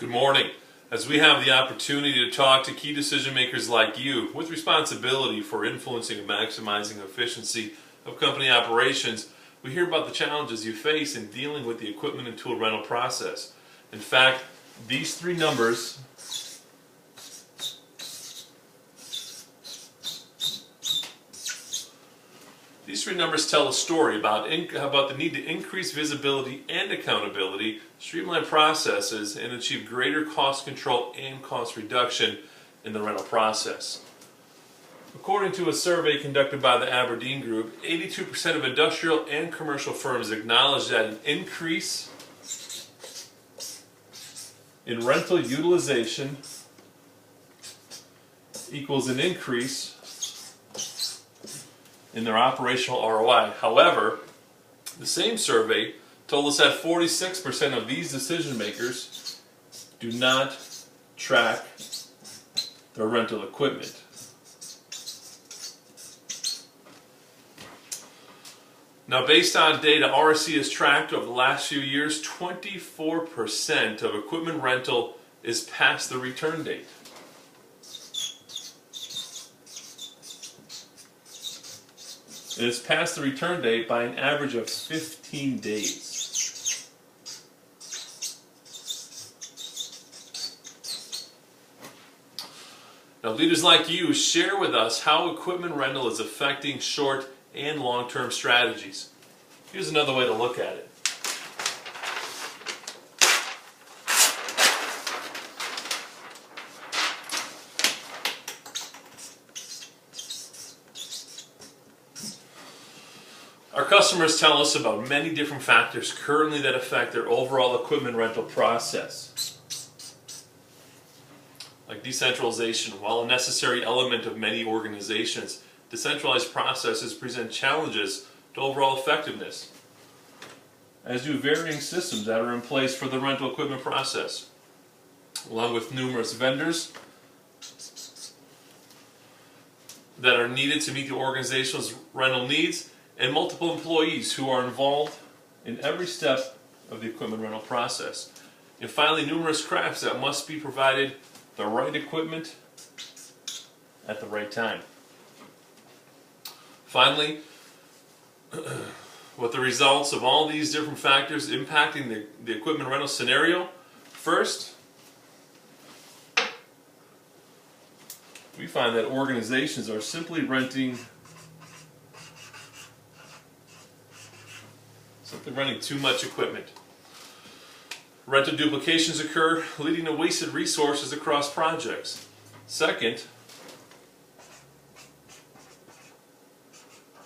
Good morning. As we have the opportunity to talk to key decision makers like you with responsibility for influencing and maximizing efficiency of company operations, we hear about the challenges you face in dealing with the equipment and tool rental process. In fact, these three numbers tell a story about the need to increase visibility and accountability, streamline processes, and achieve greater cost control and cost reduction in the rental process. According to a survey conducted by the Aberdeen Group, 82% of industrial and commercial firms acknowledge that an increase in rental utilization equals an increase in their operational ROI. However, the same survey told us that 46% of these decision makers do not track their rental equipment. Now, based on data RSC has tracked over the last few years, 24% of equipment rental is past the return date. It is past the return date by an average of 15 days. Now, leaders like you share with us how equipment rental is affecting short and long-term strategies. Here's another way to look at it. Our customers tell us about many different factors currently that affect their overall equipment rental process. Like decentralization, while a necessary element of many organizations, decentralized processes present challenges to overall effectiveness, as do varying systems that are in place for the rental equipment process, along with numerous vendors that are needed to meet the organization's rental needs, and multiple employees who are involved in every step of the equipment rental process. And finally, numerous crafts that must be provided the right equipment at the right time. Finally, what the results of all these different factors impacting the equipment rental scenario? First, we find that organizations are simply renting too much equipment. Rental duplications occur, leading to wasted resources across projects. Second,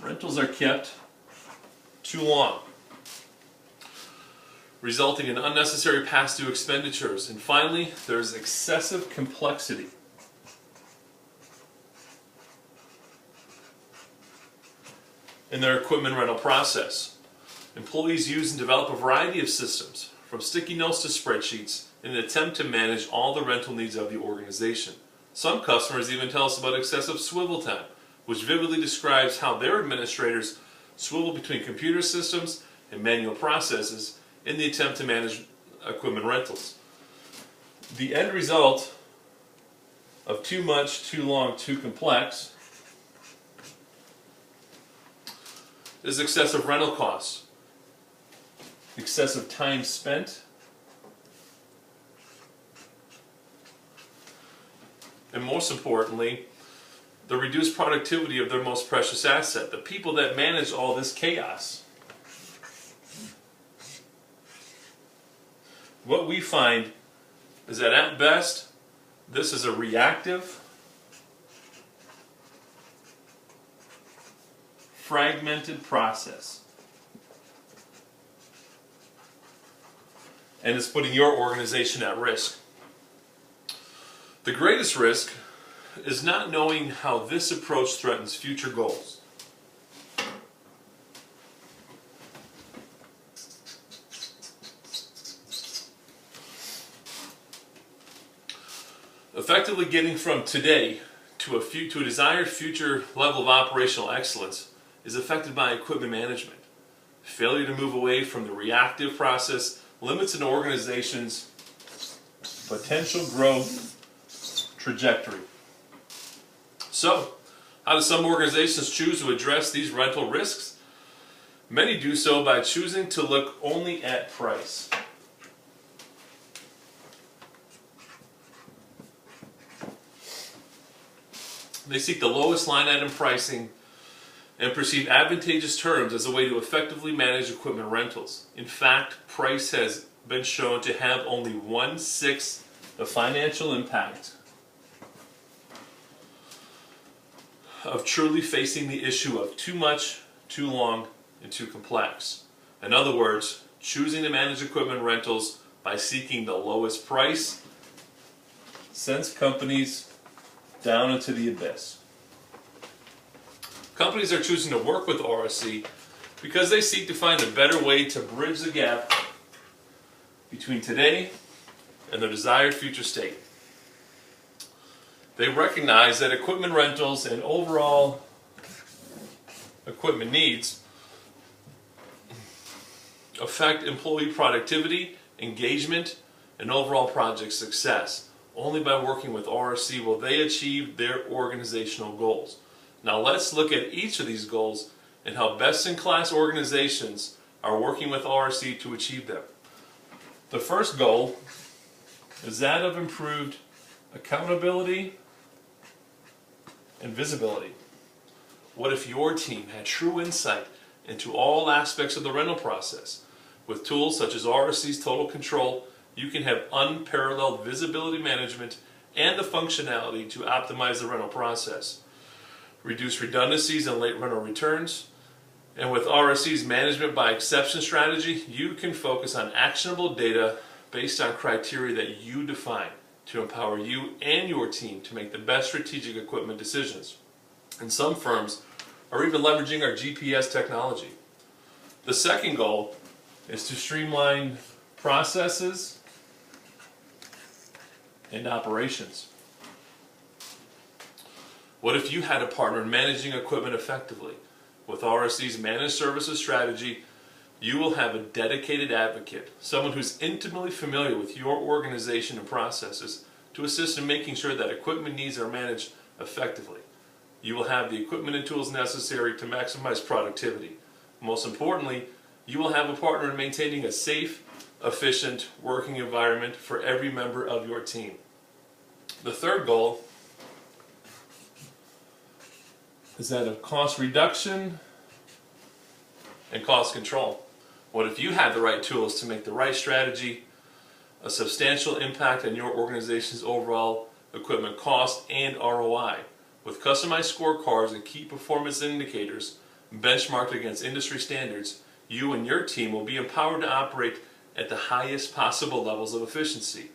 rentals are kept too long, resulting in unnecessary past due expenditures. And finally, there's excessive complexity. In their equipment rental process. Employees use and develop a variety of systems, from sticky notes to spreadsheets, in an attempt to manage all the rental needs of the organization. Some customers even tell us about excessive swivel time, which vividly describes how their administrators swivel between computer systems and manual processes in the attempt to manage equipment rentals. The end result of too much, too long, too complex is excessive rental costs, excessive time spent, and most importantly, the reduced productivity of their most precious asset, the people that manage all this chaos. What we find is that at best, this is a reactive, fragmented process. And it's putting your organization at risk. The greatest risk is not knowing how this approach threatens future goals. Effectively getting from today to a desired future level of operational excellence is affected by equipment management. Failure to move away from the reactive process limits an organization's potential growth trajectory. So, how do some organizations choose to address these rental risks? Many do so by choosing to look only at price. They seek the lowest line item pricing and perceive advantageous terms as a way to effectively manage equipment rentals. In fact, price has been shown to have only 1/6 the financial impact of truly facing the issue of too much, too long, and too complex. In other words, choosing to manage equipment rentals by seeking the lowest price sends companies down into the abyss. Companies are choosing to work with RSC because they seek to find a better way to bridge the gap between today and their desired future state. They recognize that equipment rentals and overall equipment needs affect employee productivity, engagement, and overall project success. Only by working with RSC will they achieve their organizational goals. Now let's look at each of these goals and how best-in-class organizations are working with RSC to achieve them. The first goal is that of improved accountability and visibility. What if your team had true insight into all aspects of the rental process? With tools such as RSC's Total Control, you can have unparalleled visibility management and the functionality to optimize the rental process, reduce redundancies and late rental returns, and with RSC's management by exception strategy, you can focus on actionable data based on criteria that you define to empower you and your team to make the best strategic equipment decisions. And some firms are even leveraging our GPS technology. The second goal is to streamline processes and operations. What if you had a partner in managing equipment effectively? With RSC's managed services strategy, you will have a dedicated advocate, someone who's intimately familiar with your organization and processes to assist in making sure that equipment needs are managed effectively. You will have the equipment and tools necessary to maximize productivity. Most importantly, you will have a partner in maintaining a safe, efficient working environment for every member of your team. The third goal is that of cost reduction and cost control. What if you had the right tools to make the right strategy a substantial impact on your organization's overall equipment cost and ROI? With customized scorecards and key performance indicators benchmarked against industry standards, you and your team will be empowered to operate at the highest possible levels of efficiency.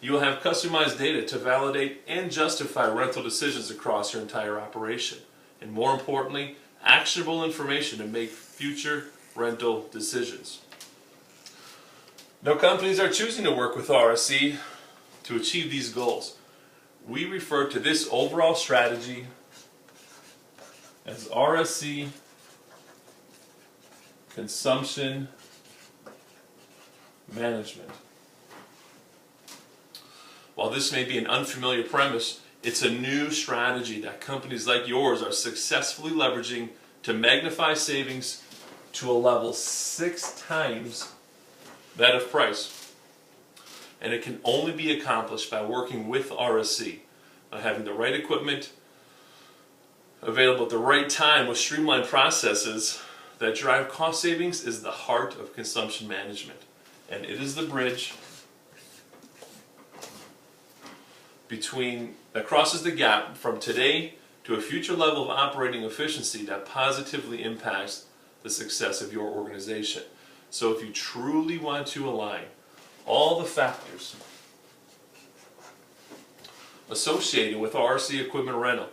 You will have customized data to validate and justify rental decisions across your entire operation. And more importantly, actionable information to make future rental decisions. Now, companies are choosing to work with RSC to achieve these goals. We refer to this overall strategy as RSC consumption management. While this may be an unfamiliar premise, it's a new strategy that companies like yours are successfully leveraging to magnify savings to a level 6 times that of price. And it can only be accomplished by working with RSC, by having the right equipment available at the right time with streamlined processes that drive cost savings is the heart of consumption management. And it is the bridge that crosses the gap from today to a future level of operating efficiency that positively impacts the success of your organization. So if you truly want to align all the factors associated with RC equipment rental,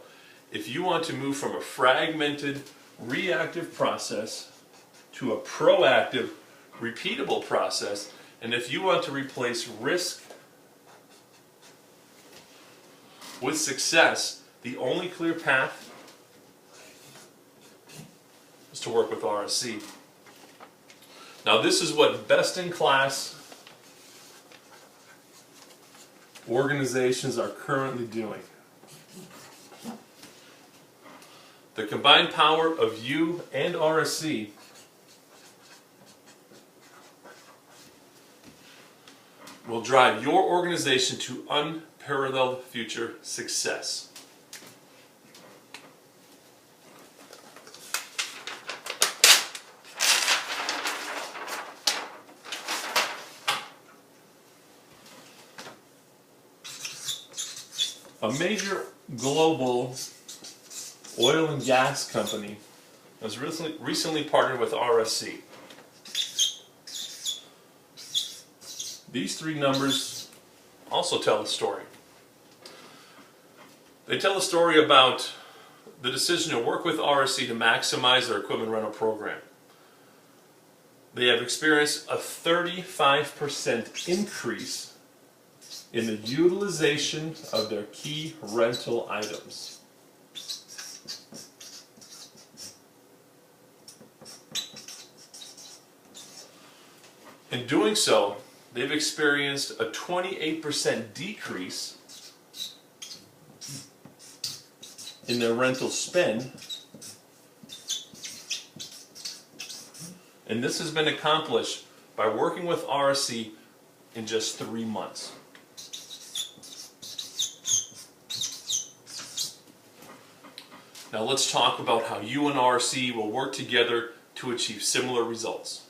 if you want to move from a fragmented, reactive process to a proactive, repeatable process, and if you want to replace risk with success, the only clear path is to work with RSC. Now, this is what best-in-class organizations are currently doing. The combined power of you and RSC will drive your organization to unparalleled future success. A major global oil and gas company has recently partnered with RSC. These three numbers also tell a story. They tell a story about the decision to work with RSC to maximize their equipment rental program. They have experienced a 35% increase in the utilization of their key rental items. In doing so, they've experienced a 28% decrease in their rental spend, and this has been accomplished by working with RSC in just 3 months. Now let's talk about how you and RSC will work together to achieve similar results.